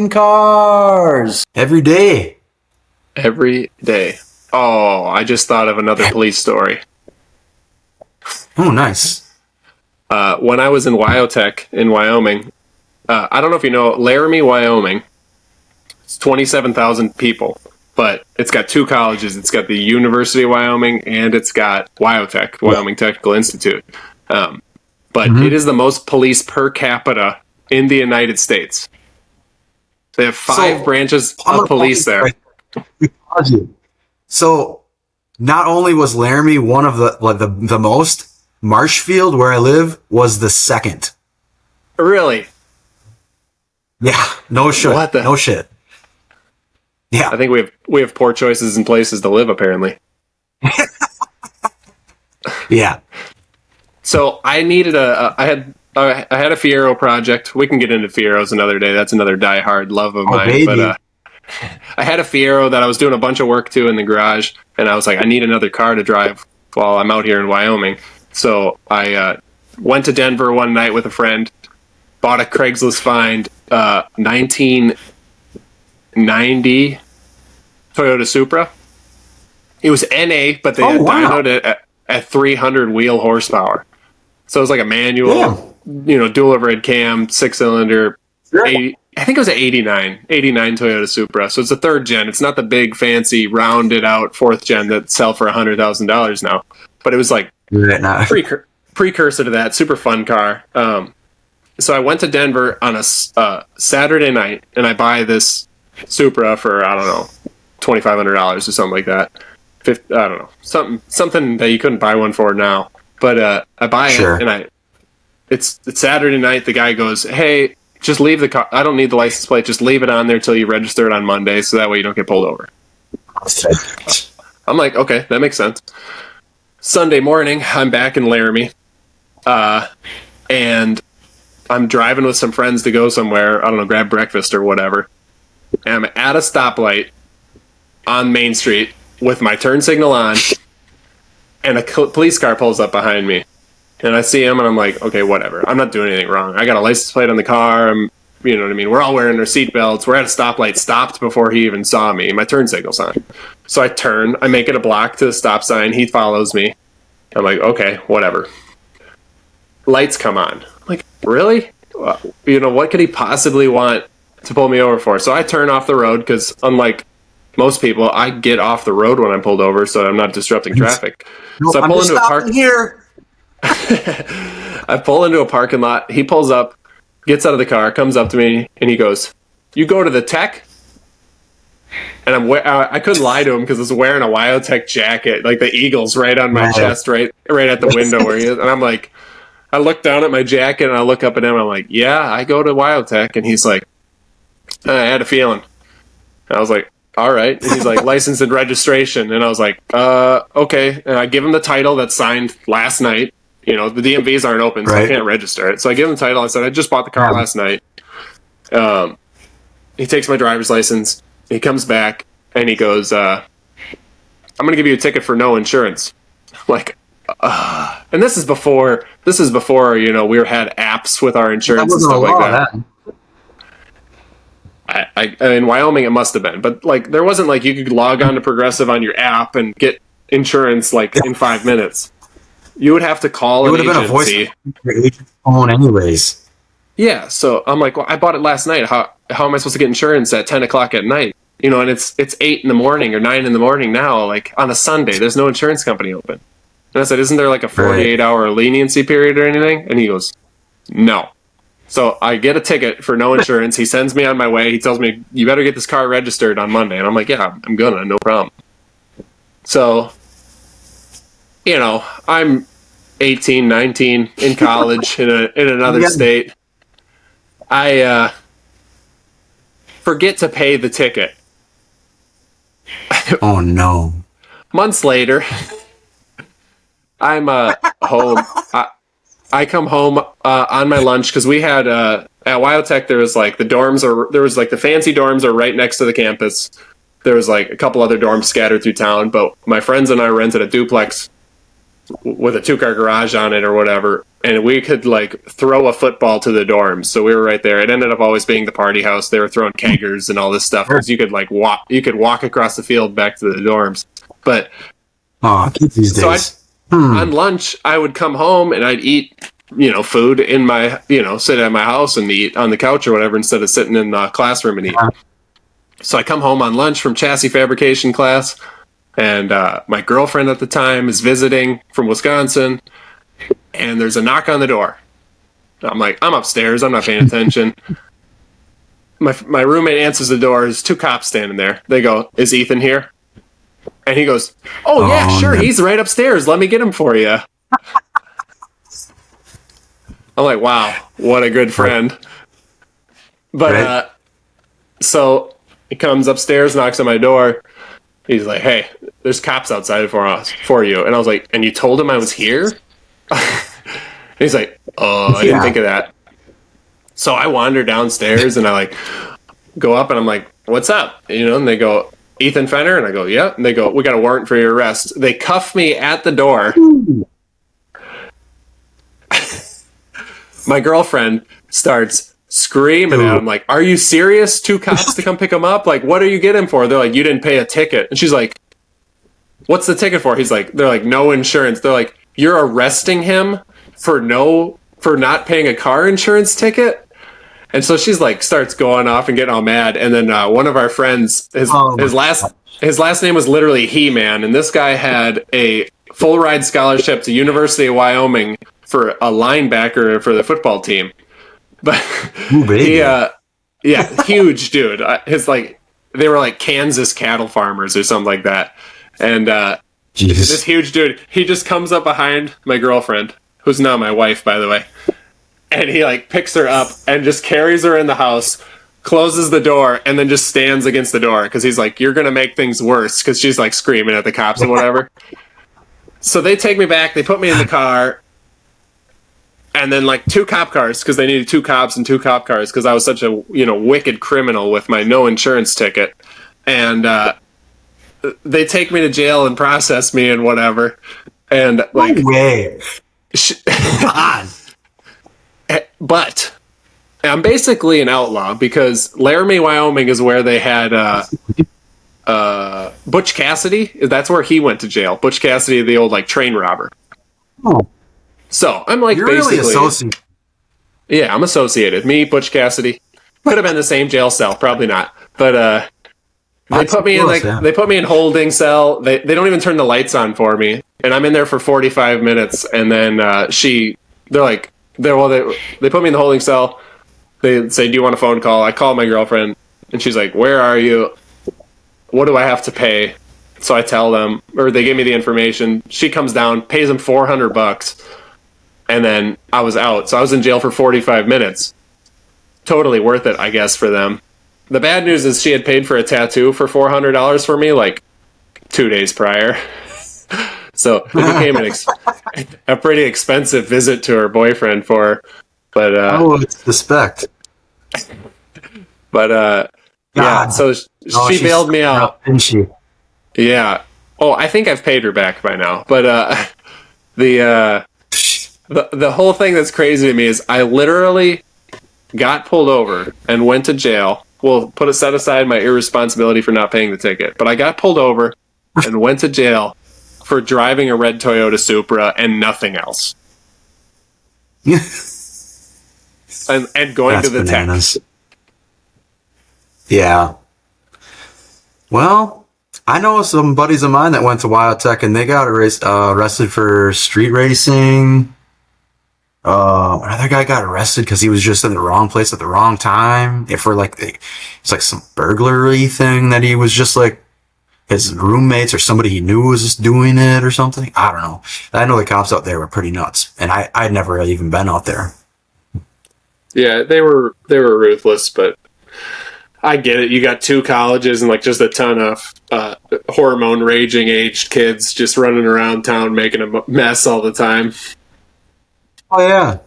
in cars every day. Every day. Oh, I just thought of another police story. Oh, nice. When I was in WyoTech in Wyoming, I don't know if you know Laramie, Wyoming. It's 27,000 people, but it's got two colleges. It's got the University of Wyoming and it's got WyoTech, Wyoming Technical Institute. But it is the most police per capita in the United States. They have five branches of police there. So, not only was Laramie one of the most, Marshfield, where I live, was the second. Really? Yeah. No shit. No shit. Yeah. I think we have poor choices in places to live, apparently. Yeah. So I needed I had a Fiero project. We can get into Fieros another day. That's another diehard love of mine. Baby. But I had a Fiero that I was doing a bunch of work to in the garage, and I was like, I need another car to drive while I'm out here in Wyoming. So I went to Denver one night with a friend, bought a Craigslist find 1990 Toyota Supra. It was NA, but they had dynoed it at 300 wheel horsepower. So it was like a manual, dual overhead cam, 6-cylinder, 80, I think it was an 89 Toyota Supra. So it's a third gen. It's not the big, fancy, rounded out fourth gen that sell for $100,000 now. But it was like precursor to that. Super fun car. So I went to Denver on a Saturday night, and I buy this Supra for, I don't know, $2,500 or something like that. I don't know, something that you couldn't buy one for now. But I buy it, and it's Saturday night. The guy goes, "Hey, just leave the car. I don't need the license plate. Just leave it on there till you register it on Monday, so that way you don't get pulled over." I'm like, okay, that makes sense. Sunday morning, I'm back in Laramie, and I'm driving with some friends to go somewhere. I don't know, grab breakfast or whatever. And I'm at a stoplight on Main Street with my turn signal on, and a police car pulls up behind me. And I see him, and I'm like, okay, whatever. I'm not doing anything wrong. I got a license plate on the car. You know what I mean? We're all wearing our seatbelts. We're at a stoplight, stopped before he even saw me. My turn signal's on. So I turn. I make it a block to the stop sign. He follows me. I'm like, okay, whatever. Lights come on. I'm like, really? What could he possibly want to pull me over for? So I turn off the road because, unlike most people, I get off the road when I'm pulled over so I'm not disrupting traffic. So I pull into a park here. I pull into a parking lot. He pulls up, gets out of the car, comes up to me, and he goes, "You go to the tech?" And I couldn't lie to him because I was wearing a WyoTech jacket, like the Eagles right on my chest, right at the window where he is. And I'm like, I look down at my jacket and I look up at him. And I'm like, "Yeah, I go to WyoTech." And he's like, "I had a feeling." And I was like, "All right." And he's like, "License and registration." And I was like, okay. And I give him the title that's signed last night. The DMVs aren't open, so I can't register it. So I give him the title. I said, "I just bought the car last night." He takes my driver's license. He comes back and he goes, "I'm going to give you a ticket for no insurance." I'm like, and this is before we had apps with our insurance and stuff like that. In Wyoming, it must have been, but like there wasn't like you could log on to Progressive on your app and get insurance like in 5 minutes. You would have to call an agency. It would have been a voice for your agent's phone anyways. Yeah, so I'm like, well, I bought it last night. How am I supposed to get insurance at 10 o'clock at night? And it's 8 in the morning or 9 in the morning now, like on a Sunday. There's no insurance company open. And I said, isn't there like a 48-hour leniency period or anything? And he goes, no. So I get a ticket for no insurance. He sends me on my way. He tells me, you better get this car registered on Monday. And I'm like, yeah, I'm gonna, no problem. So, I'm 18, 19 in college in another state. I forget to pay the ticket. Oh no. Months later, I'm home. I come home on my lunch because we had at WyoTech there was like the fancy dorms are right next to the campus. There was like a couple other dorms scattered through town, but my friends and I rented a duplex with a 2-car garage on it or whatever and we could like throw a football to the dorms. So we were right there. It ended up always being the party house. They were throwing keggers and all this stuff because you could like walk across the field back to the dorms. But these so days. on lunch, I would come home and I'd eat, food in my, sit at my house and eat on the couch or whatever instead of sitting in the classroom and eat. So I come home on lunch from chassis fabrication class, and my girlfriend at the time is visiting from Wisconsin, and there's a knock on the door. I'm like, I'm upstairs. I'm not paying attention. My roommate answers the door. There's two cops standing there. They go, "Is Ethan here?" And he goes, "Oh, yeah, sure. No. He's right upstairs. Let me get him for you." I'm like, wow, what a good friend. But so he comes upstairs, knocks on my door. He's like, "Hey, there's cops outside for you." And I was like, "And you told him I was here?" He's like, "Oh, I didn't think of that." So I wander downstairs and I like go up and I'm like, "What's up?" And they go, "Ethan Fenner?" And I go, "Yeah." And they go, "We got a warrant for your arrest." They cuff me at the door. My girlfriend starts screaming at him like, "Are you serious? Two cops to come pick him up? Like, what are you getting for?" They're like, "You didn't pay a ticket." And she's like, "What's the ticket for?" They're like, "No insurance." They're like, "You're arresting him for not paying a car insurance ticket?" And so she's like, starts going off and getting all mad. And then one of our friends, his last name was literally He-Man, and this guy had a full ride scholarship to University of Wyoming for a linebacker for the football team. But huge dude. They were like Kansas cattle farmers or something like that. And this huge dude, he just comes up behind my girlfriend, who's now my wife, by the way. And he like picks her up and just carries her in the house, closes the door, and then just stands against the door because he's like, "You're gonna make things worse," because she's like screaming at the cops and whatever. So they take me back. They put me in the car, and then like two cop cars because they needed two cops and two cop cars because I was such a wicked criminal with my no insurance ticket, and they take me to jail and process me and whatever, and like no way. God. But I'm basically an outlaw because Laramie, Wyoming is where they had Butch Cassidy. That's where he went to jail. Butch Cassidy, the old like train robber. Oh. So I'm like, you're basically really associated. Yeah, I'm associated. Me, Butch Cassidy. Could have been the same jail cell, probably not. But they put me they put me in holding cell. They don't even turn the lights on for me. And I'm in there for 45 minutes and then they put me in the holding cell. They say, "Do you want a phone call?" I call my girlfriend, and she's like, "Where are you? What do I have to pay?" So I tell them, or they give me the information. She comes down, pays them $400, and then I was out. So I was in jail for 45 minutes. Totally worth it, I guess, for them. The bad news is she had paid for a tattoo for $400 for me, like 2 days prior. So it became a pretty expensive visit to her boyfriend for her. But it's respect. But yeah, so she bailed me out. Didn't she? Yeah. Oh, I think I've paid her back by now. But the whole thing that's crazy to me is I literally got pulled over and went to jail. Well, set aside my irresponsibility for not paying the ticket. But I got pulled over and went to jail for driving a red Toyota Supra and nothing else. and going That's to the bananas. tech. Yeah. Well, I know some buddies of mine that went to WyoTech and they got arrested for street racing. Another guy got arrested because he was just in the wrong place at the wrong time. It's like some burglary thing that he was just like his roommates or somebody he knew was just doing it or something. I don't know. I know the cops out there were pretty nuts, and I'd never really even been out there. Yeah, they were ruthless, but I get it. You got two colleges and like just a ton of hormone raging aged kids just running around town making a mess all the time. Oh yeah.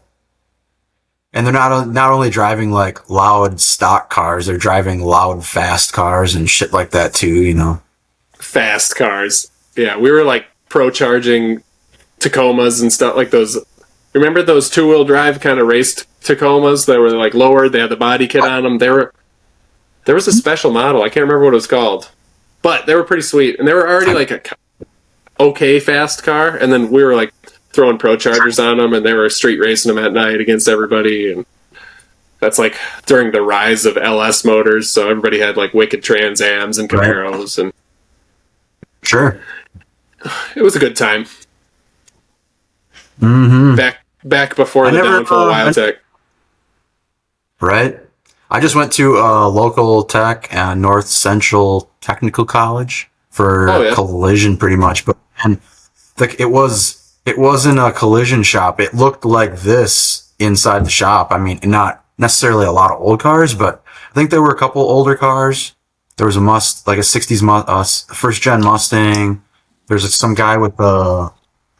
And they're not only driving like loud stock cars, they're driving loud fast cars and shit like that too, Fast cars. Yeah, we were like pro charging Tacomas and stuff like those Remember those 2-wheel drive kind of raced Tacomas that were like lowered? They had the body kit on them. There was a special model. I can't remember what it was called, but they were pretty sweet, and they were already like a okay fast car. And then we were like throwing Pro Chargers on them, and they were street racing them at night against everybody. And that's like during the rise of LS motors, so everybody had like wicked Trans Ams and Camaros, and Sure. it was a good time. Mm-hmm. Back before the downfall of WyoTech. Right. I just went to local tech and North Central Technical College for collision, pretty much. But and it wasn't a collision shop. It looked like this inside the shop. I mean, not necessarily a lot of old cars, but I think there were a couple older cars. There was a like a '60s first gen Mustang. There's some guy with a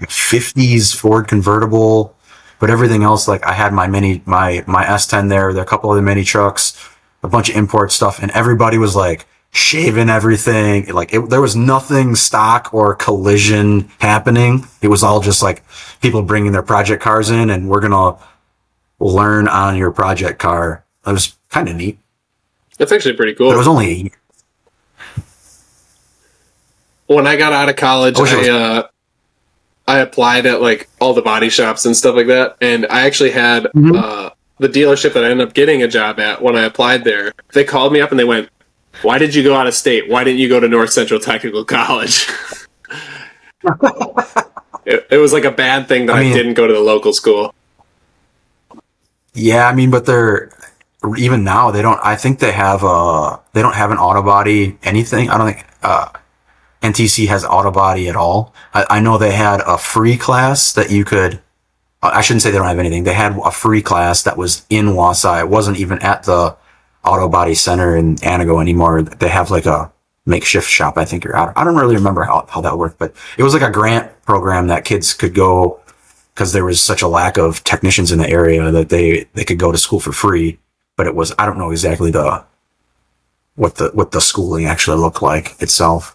'50s Ford convertible. But everything else, like I had my S10 there a couple other mini trucks, a bunch of import stuff, and everybody was like shaving everything. Like there was nothing stock or collision happening. It was all just like people bringing their project cars in, and we're gonna learn on your project car. It was kind of neat. That's actually pretty cool. But it was only a year. When I got out of college, I applied at like all the body shops and stuff like that, and I actually had the dealership that I ended up getting a job at when I applied there. They called me up and they went, "Why did you go out of state? Why didn't you go to North Central Technical College?" it was like a bad thing that I didn't go to the local school. Yeah, I mean, but even now they don't. I think they don't have an auto body anything. I don't think NTC has auto body at all. I know they had a free class that you could. I shouldn't say they don't have anything. They had a free class that was in Wausau. It wasn't even at the auto body center in Anago anymore. They have like a makeshift shop, I think. I don't really remember how that worked, but it was like a grant program that kids could go because there was such a lack of technicians in the area that they could go to school for free. But it was, I don't know exactly what the schooling actually looked like itself.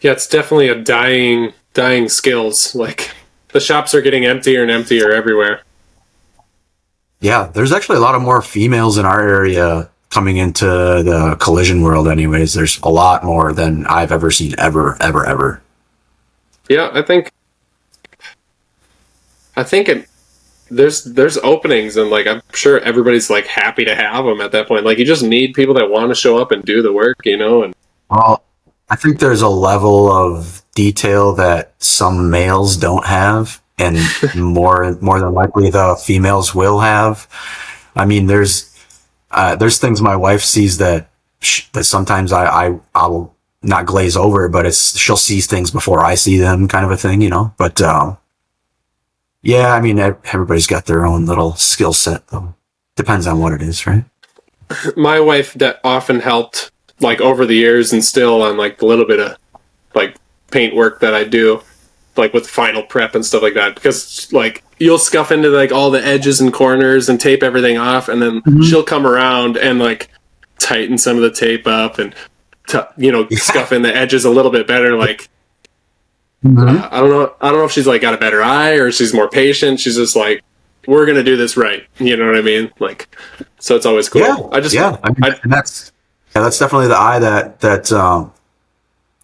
Yeah, it's definitely a dying skills. Like the shops are getting emptier and emptier everywhere. Yeah, there's actually a lot of more females in our area coming into the collision world anyways. There's a lot more than I've ever seen ever. Yeah, I think there's openings, and like I'm sure everybody's like happy to have them at that point. Like you just need people that want to show up and do the work, and well, I think there's a level of detail that some males don't have, and more than likely the females will have. I mean, there's things my wife sees that sometimes I will not glaze over, but she'll see things before I see them, kind of a thing, But yeah, I mean, everybody's got their own little skill set, though. Depends on what it is, right? My wife that often helped, like over the years, and still on like a little bit of like paint work that I do, like with final prep and stuff like that, because like you'll scuff into like all the edges and corners and tape everything off, and then she'll come around and like tighten some of the tape up and scuff in the edges a little bit better. Like I don't know if she's like got a better eye or she's more patient. She's just like, we're gonna do this right. You know what I mean? Like, so it's always cool. Yeah, and that's definitely the eye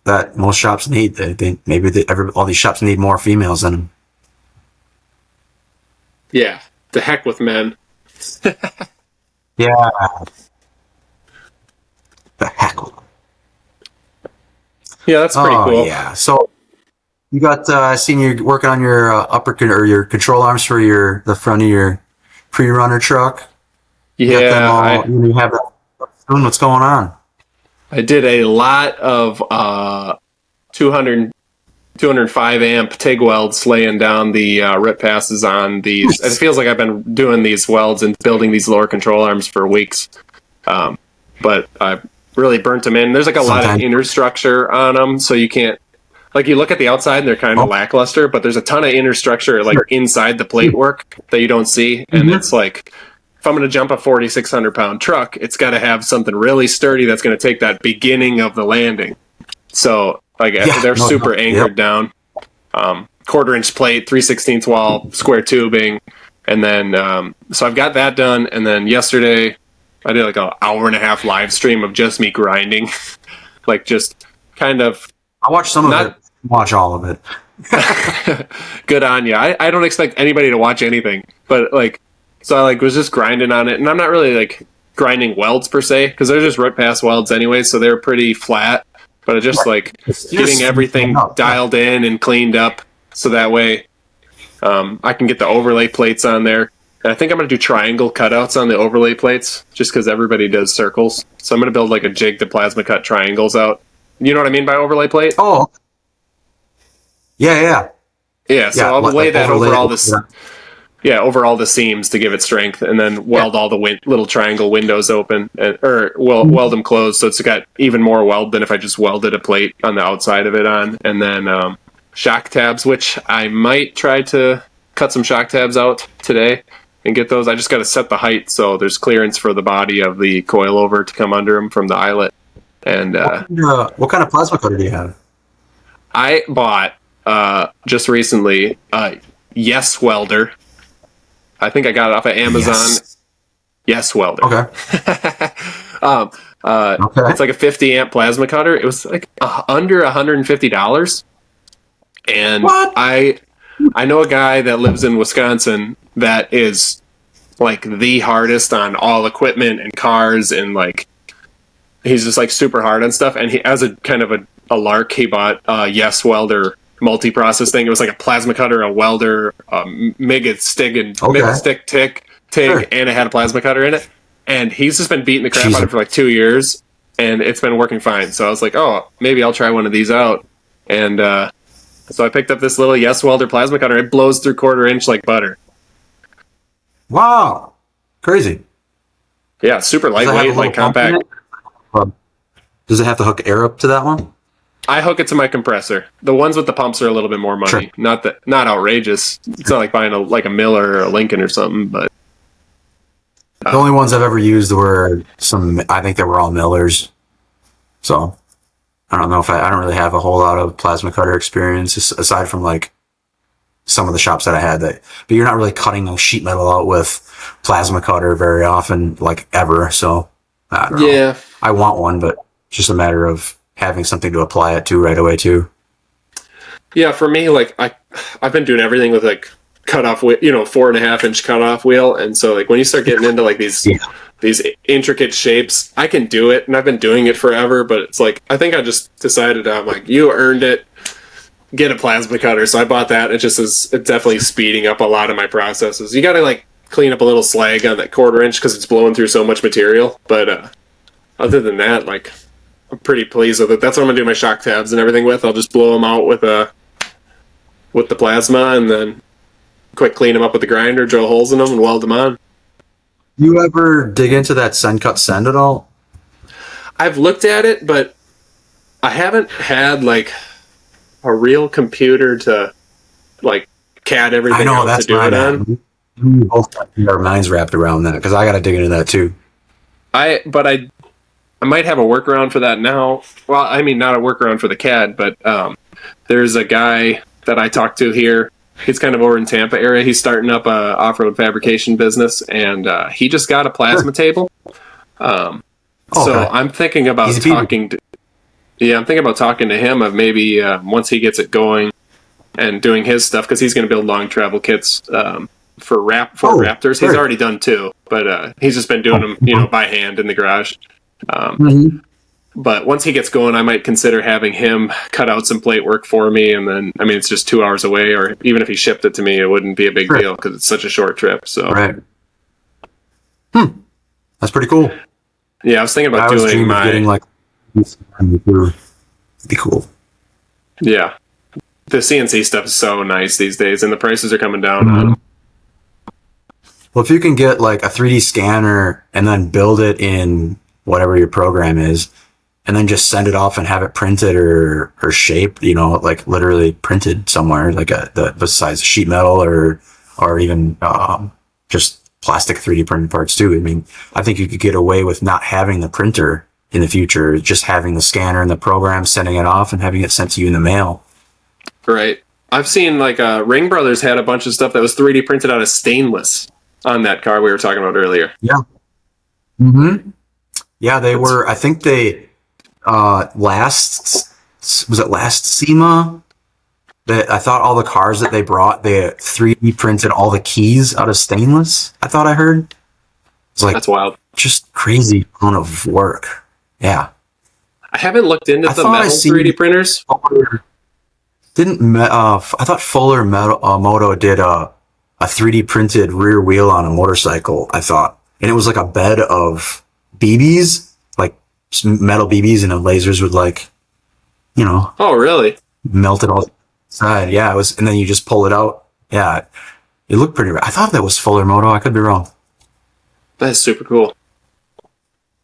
that most shops need. All these shops need more females in them. Yeah, the heck with men. Yeah, the heck with them. Yeah, that's pretty cool. Yeah, so you got I seen you working on your your control arms for the front of your pre-runner truck. Yeah, you have that soon. What's going on? I did a lot of 205 amp TIG welds laying down the rip passes on these. It feels like I've been doing these welds and building these lower control arms for weeks. But I really burnt them in. There's like a lot of inner structure on them, so you can't, like you look at the outside and they're kind of lackluster, but there's a ton of inner structure like inside the plate work that you don't see. And it's like, if I'm going to jump a 4,600 pound truck, it's got to have something really sturdy that's going to take that beginning of the landing. So like they're super anchored down. quarter-inch plate, 3/16 wall, square tubing, and then so I've got that done. And then yesterday, I did like an hour and a half live stream of just me grinding, like just kind of. I watched some of it. Watch all of it. Good on you. I don't expect anybody to watch anything, but like, so I like was just grinding on it, and I'm not really like grinding welds per se because they're just rip pass welds anyway, so they're pretty flat. But it's just like getting everything dialed in and cleaned up, so that way I can get the overlay plates on there. And I think I'm going to do triangle cutouts on the overlay plates, just because everybody does circles. So I'm going to build like a jig to plasma cut triangles out. You know what I mean by overlay plate? Oh, yeah. So I'll lay that over all this. Yeah, over all the seams to give it strength, and then weld all the little triangle windows open, weld them closed, so it's got even more weld than if I just welded a plate on the outside of it on. And then shock tabs, which I might try to cut some shock tabs out today and get those. I just got to set the height so there's clearance for the body of the coilover to come under them from the eyelet. And what kind of plasma cutter do you have? I bought just recently Yes Welder. I think I got it off of Amazon. Yes Welder. Okay. It's like a 50 amp plasma cutter. It was like under $150. And what? I know a guy that lives in Wisconsin that is like the hardest on all equipment and cars, and like he's just like super hard on stuff. And he, as a kind of a lark, he bought Yes Welder multi-process thing. It was like a plasma cutter, a welder, MIG stick, TIG, Sure. and it had a plasma cutter in it. And he's just been beating the crap out of it for like 2 years, and it's been working fine. So I was like, oh, maybe I'll try one of these out. And so I picked up this little Yes Welder plasma cutter. It blows through quarter-inch like butter. Wow. Crazy. Yeah, super lightweight, like compact. Does it have to hook air up to that one? I hook it to my compressor. The ones with the pumps are a little bit more money. Sure. Not outrageous. It's not like buying a Miller or a Lincoln or something, but The only ones I've ever used were I think they were all Millers. So I don't know if I don't really have a whole lot of plasma cutter experience aside from like some of the shops that I had but you're not really cutting a sheet metal out with plasma cutter very often, like ever. So I don't know. I want one, but it's just a matter of having something to apply it to right away too. Yeah, for me, like I've been doing everything with like cutoff, 4.5 inch cutoff wheel, and so like when you start getting into like these intricate shapes, I can do it, and I've been doing it forever. But it's like I think I just decided I'm like, you earned it. Get a plasma cutter, so I bought that. It's definitely speeding up a lot of my processes. You got to like clean up a little slag on that quarter-inch because it's blowing through so much material. But other than that, like I'm pretty pleased with it. That's what I'm gonna do my shock tabs and everything with. I'll just blow them out with the plasma, and then quick clean them up with the grinder, drill holes in them, and weld them on. You ever dig into that Send Cut Send at all? I've looked at it, but I haven't had like a real computer to like CAD everything out to do it on. We both got our minds wrapped around that because I got to dig into that too. I might have a workaround for that now. Well, I mean, not a workaround for the CAD, but there's a guy that I talked to here. He's kind of over in Tampa area. He's starting up a off-road fabrication business, and he just got a plasma table. So I'm thinking about talking to him of maybe once he gets it going and doing his stuff, because he's going to build long travel kits for Raptors. He's already done 2, but he's just been doing them, by hand in the garage. But once he gets going, I might consider having him cut out some plate work for me, and then it's just 2 hours away, or even if he shipped it to me, it wouldn't be a big deal because it's such a short trip. So right. That's pretty cool. Yeah, I was thinking about doing getting like be cool. Yeah, the CNC stuff is so nice these days, and the prices are coming down on them. Well, if you can get like a 3D scanner and then build it in whatever your program is, and then just send it off and have it printed or shaped, like literally printed somewhere, like the size of sheet metal or even just plastic 3D printed parts too. I mean, I think you could get away with not having the printer in the future, just having the scanner and the program, sending it off and having it sent to you in the mail. Right. I've seen like Ring Brothers had a bunch of stuff that was 3D printed out of stainless on that car we were talking about earlier. Yeah. Mm-hmm. Yeah, they were. I think they last was it last SEMA that I thought all the cars that they brought they 3D printed all the keys out of stainless. I thought I heard. It's like That's wild. just crazy amount of work. Yeah. I haven't looked into the metal 3D printers. I thought Fuller Moto did a 3D printed rear wheel on a motorcycle, I thought. And it was like a bed of BBs, like metal BBs, and the lasers would like, Oh, really? melt it all inside. Yeah, it was, and then you just pull it out. Yeah, it looked pretty. I thought that was Fuller Moto. I could be wrong. That's super cool.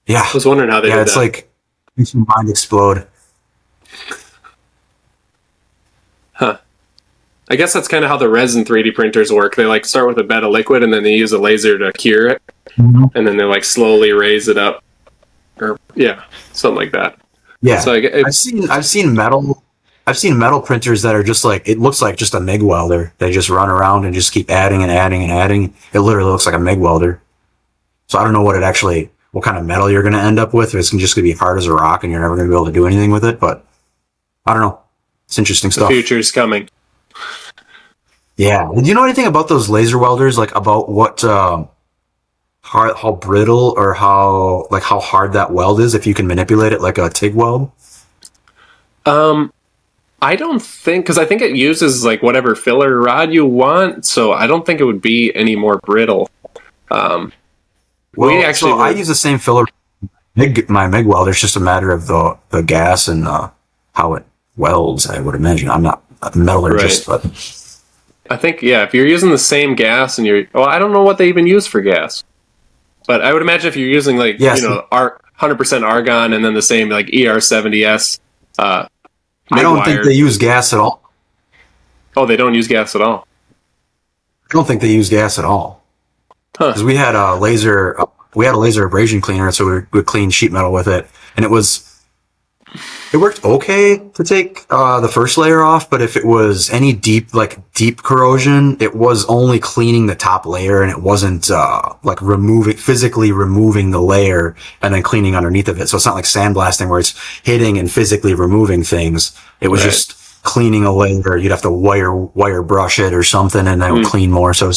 Yeah, I was wondering how they did that. it's like makes your mind explode. Huh. I guess that's kind of how the resin 3D printers work. They like start with a bed of liquid and then they use a laser to cure it. Mm-hmm. And then they like slowly raise it up. Or yeah, something like that. Yeah, So I've seen metal printers that are just like, it looks like just a MIG welder. They just run around and just keep adding and adding and adding. It literally looks like a MIG welder. So I don't know what kind of metal you're going to end up with. If it's just going to be hard as a rock and you're never going to be able to do anything with it. But I don't know. It's interesting the stuff. future's coming. Yeah. Do you know anything about those laser welders? Like about what, how brittle or how hard that weld is if you can manipulate it like a TIG weld? I don't think, because I think it uses like whatever filler rod you want, so I don't think it would be any more brittle. I use the same filler. My MIG welder. It's just a matter of the gas and how it welds. I would imagine. I'm not a metallurgist, but I think if you're using the same gas and I don't know what they even use for gas, but I would imagine if you're using 100% argon and then the same like ER70S. I don't think they use gas at all. Oh, they don't use gas at all. I don't think they use gas at all. Because we had a laser abrasion cleaner, so we would clean sheet metal with it, and it worked okay to take the first layer off, but if it was any deep corrosion, it was only cleaning the top layer, and it wasn't physically removing the layer and then cleaning underneath of it. So it's not like sandblasting where it's hitting and physically removing things. It was just cleaning a layer. You'd have to wire brush it or something, and that would clean more. So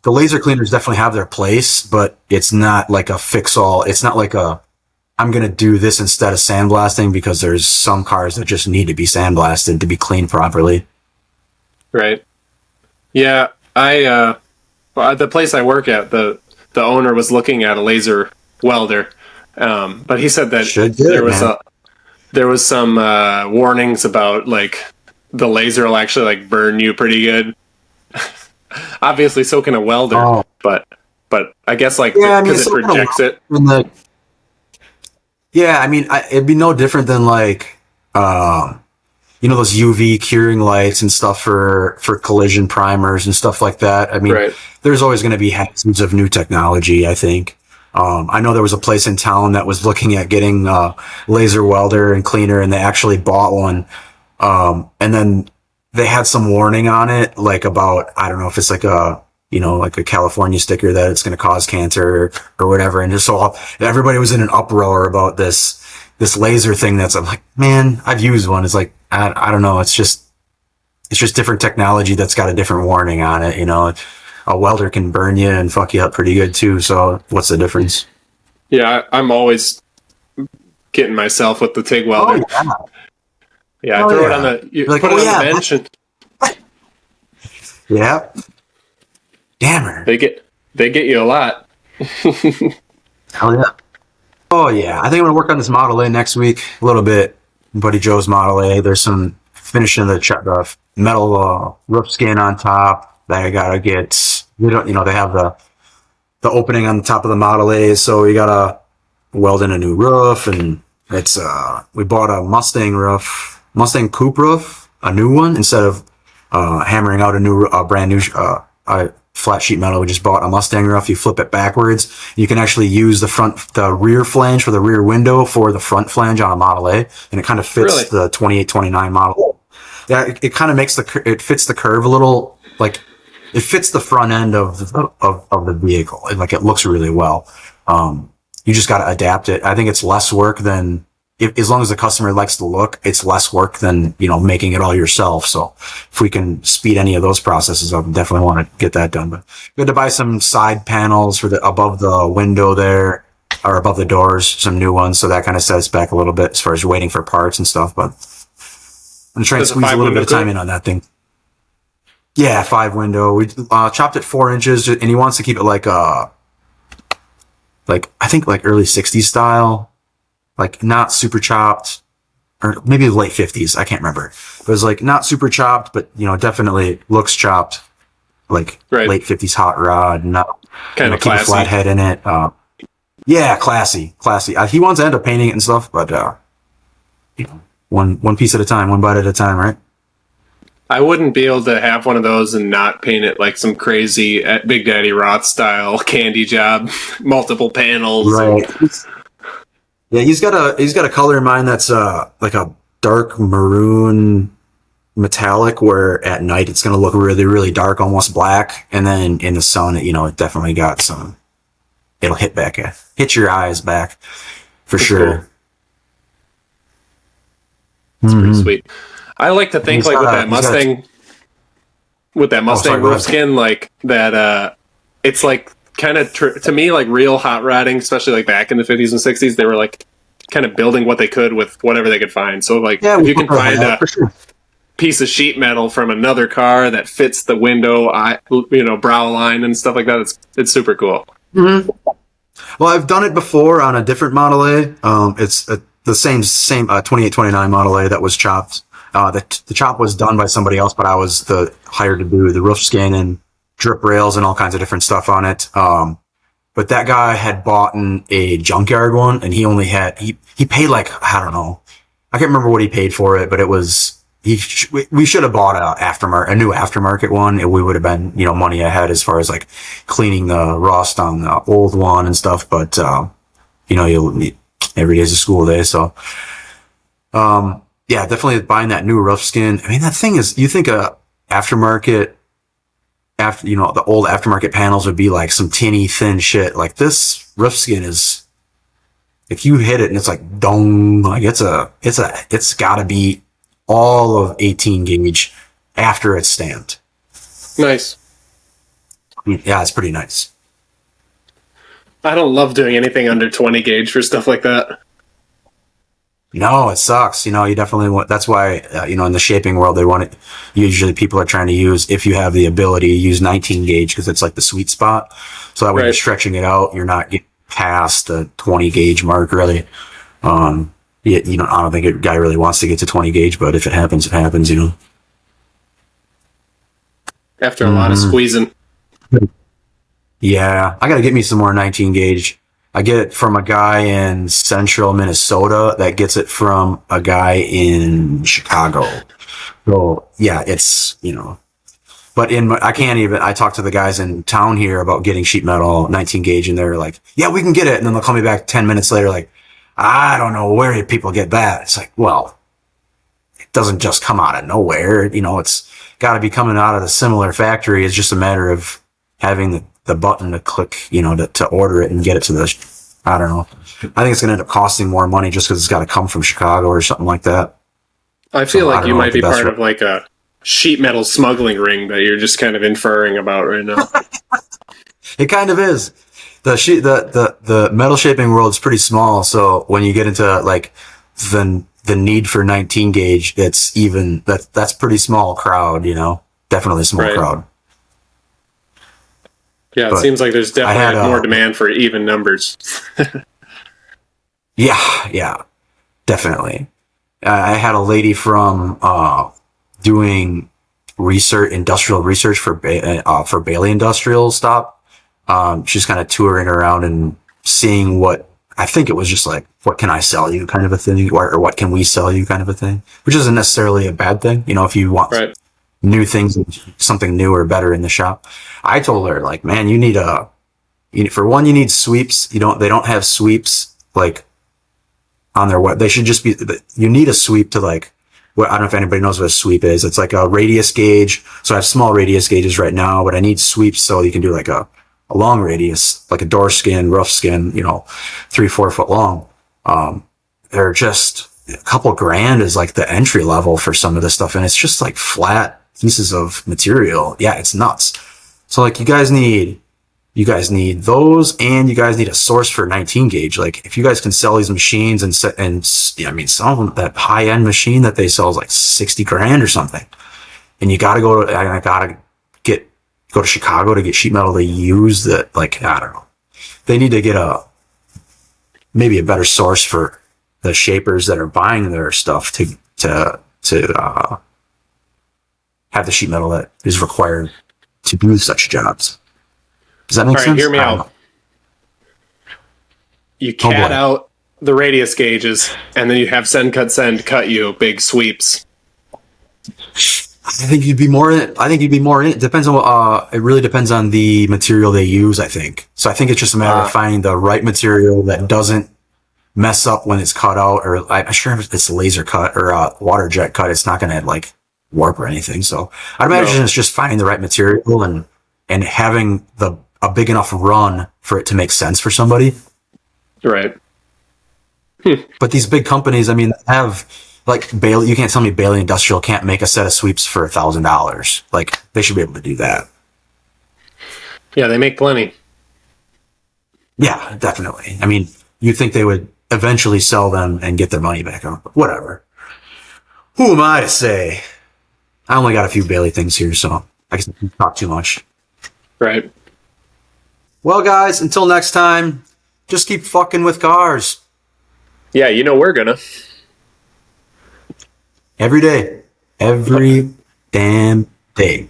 the laser cleaners definitely have their place, but it's not like a fix-all. It's not like I'm going to do this instead of sandblasting, because there's some cars that just need to be sandblasted to be cleaned properly. Right. Yeah. The place I work at, the owner was looking at a laser welder, but he said that there was some warnings about like the laser will actually like burn you pretty good. Obviously, so can a welder, but I guess because it projects it. Yeah, I mean, it'd be no different than like, those UV curing lights and stuff for collision primers and stuff like that. I mean, There's always going to be hazards of new technology, I think. I know there was a place in town that was looking at getting a laser welder and cleaner, and they actually bought one. And then they had some warning on it, like about, I don't know if it's like a California sticker that it's going to cause cancer or whatever. And just so everybody was in an uproar about this laser thing. I'm like, man, I've used one. It's like, I don't know. It's just different technology that's got a different warning on it. A welder can burn you and fuck you up pretty good too. So what's the difference? Yeah. I'm always getting myself with the TIG welder. Oh, yeah. Yeah, I throw it on the bench and yeah. Damn. They get you a lot. Hell yeah. Oh yeah. I think I'm gonna work on this Model A next week a little bit. Buddy Joe's Model A. There's some finishing the metal roof skin on top that I gotta get. They have the opening on the top of the Model A, so we gotta weld in a new roof, and it's we bought a Mustang coupe roof, a new one, instead of hammering out a brand new flat sheet metal. We just bought a Mustang roof. You flip it backwards. You can actually use the rear flange for the rear window for the front flange on a Model A, and it kind of fits the 28, 29 model. Yeah, it kind of makes it fits the curve a little, like it fits the front end of the vehicle. Like it looks really well. You just got to adapt it. I think it's less work than as long as the customer likes the look, it's less work than, making it all yourself. So if we can speed any of those processes up, definitely want to get that done. But we had to buy some side panels for above the window there, or above the doors, some new ones. So that kind of sets back a little bit as far as waiting for parts and stuff. But I'm trying to squeeze a little bit of time in on that thing. Yeah, 5 window. We chopped it 4 inches, and he wants to keep it like I think like early '60s style, like not super chopped, or maybe late '50s. I can't remember. It was like not super chopped, but definitely looks chopped, like late '50s hot rod. Not kind of keep a flat head in it. Yeah, classy. He wants to end up painting it and stuff, but one piece at a time, one bite at a time, right? I wouldn't be able to have one of those and not paint it like some crazy Big Daddy Roth style candy job, multiple panels. Right. Yeah, he's got a color in mind that's like a dark maroon metallic, where at night it's going to look really, really dark, almost black, and then in the sun, it definitely got some. It'll hit your eyes back for that's sure. Cool. It's pretty sweet. I like to think with that Mustang roof skin, like that. It's like kind of to me like real hot rodding, especially like back in the 50s and 60s. They were like kind of building what they could with whatever they could find. So like if you can find a piece of sheet metal from another car that fits the window, brow line and stuff like that, it's super cool. Mm-hmm. Well, I've done it before on a different Model A. It's the same 2829 Model A that was chopped. The chop was done by somebody else, but I was hired to do the roof skin and drip rails and all kinds of different stuff on it. But that guy had bought a junkyard one, and he only had he paid like, I don't know, I can't remember what he paid for it, but it was we should have bought a new aftermarket one. We would have been money ahead as far as like cleaning the rust on the old one and stuff. But every day's a school day, so yeah, definitely buying that new rough skin. I mean, that thing is, you think aftermarket, the old aftermarket panels would be like some tinny, thin shit. Like this rough skin is, if you hit it and it's like dong, like it's gotta be all of 18 gauge after it's stamped. Nice. Yeah, it's pretty nice. I don't love doing anything under 20 gauge for stuff like that. No, it sucks. You definitely want, that's why, in the shaping world, they want it. Usually people are trying to use, if you have the ability, use 19 gauge because it's like the sweet spot. So that way you're stretching it out. You're not getting past the 20 gauge mark, really. I don't think a guy really wants to get to 20 gauge, but if it happens, it happens, After a lot of squeezing. Yeah, I got to get me some more 19 gauge. I get it from a guy in central Minnesota that gets it from a guy in Chicago. So yeah, it's, but I talked to the guys in town here about getting sheet metal 19 gauge, and they're like, yeah, we can get it. And then they'll call me back 10 minutes later, like, I don't know where people get that. It's like, well, it doesn't just come out of nowhere. It's got to be coming out of the similar factory. It's just a matter of having the button to click, to order it and get it to I don't know. I think it's going to end up costing more money just because it's got to come from Chicago or something like that. I feel like you might be part of like a sheet metal smuggling ring that you're just kind of inferring about right now. It kind of is. The metal shaping world is pretty small, so when you get into like the need for 19 gauge, it's even that's pretty small crowd, definitely a small crowd. Yeah, it seems like there's definitely more demand for even numbers. Yeah, definitely. I had a lady from doing industrial research for Bailey Industrial stop. She's kind of touring around and seeing what, I think it was just like, what can I sell you kind of a thing, or what can we sell you kind of a thing, which isn't necessarily a bad thing, if you want new things, something new or better in the shop. I told her, like, man, you need sweeps. They don't have sweeps like on their web. They should just be, you need a sweep to like I don't know if anybody knows what a sweep is. It's like a radius gauge. So I have small radius gauges right now, but I need sweeps so you can do like a long radius, like a door skin, rough skin, 3-4 foot long. They're just a couple grand is like the entry level for some of this stuff. And it's just like flat pieces of material. Yeah, it's nuts. So like you guys need those, and you guys need a source for 19 gauge. Like if you guys can sell these machines and I mean, some of them, that high end machine that they sell is like 60 grand or something. And you got to go to Chicago to get sheet metal to use that. Like, I don't know. They need to get maybe a better source for the shapers that are buying their stuff to have the sheet metal that is required to do such jobs. Does that make sense? All right, hear me out. You cat out the radius gauges, and then you have send cut you big sweeps. I think you'd be more in it. Depends on what, it really depends on the material they use, I think. So I think it's just a matter of finding the right material that doesn't mess up when it's cut out, or I'm sure if it's a laser cut or a water jet cut, it's not going to like warp or anything. So I'd imagine it's just finding the right material and having a big enough run for it to make sense for somebody. Right. But these big companies, I mean, have like Bailey. You can't tell me Bailey Industrial can't make a set of sweeps for $1,000. Like they should be able to do that. Yeah, they make plenty. Yeah, definitely. I mean, you'd think they would eventually sell them and get their money back on. Whatever. Who am I to say? I only got a few Bailey things here, so I can talk too much. Right. Well, guys, until next time, just keep fucking with cars. Yeah, we're gonna. Every day. Every damn day.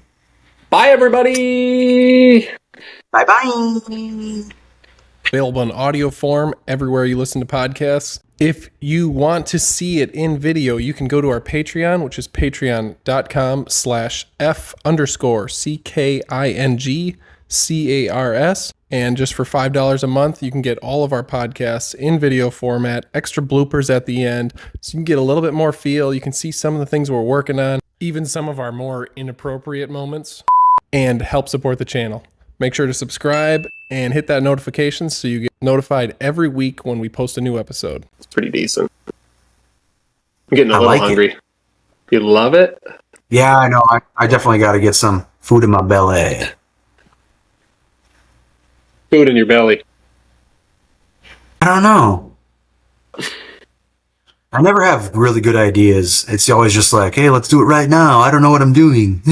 Bye, everybody! Bye-bye. Available in audio form everywhere you listen to podcasts. If you want to see it in video, you can go to our Patreon, which is patreon.com/F_CKINGCARS. And just for $5 a month, you can get all of our podcasts in video format, extra bloopers at the end, so you can get a little bit more feel. You can see some of the things we're working on, even some of our more inappropriate moments, and help support the channel. Make sure to subscribe and hit that notification so you get notified every week when we post a new episode. It's pretty decent. I'm getting a little hungry. You love it? Yeah, I know. I definitely got to get some food in my belly. Food in your belly. I don't know. I never have really good ideas. It's always just like, hey, let's do it right now. I don't know what I'm doing.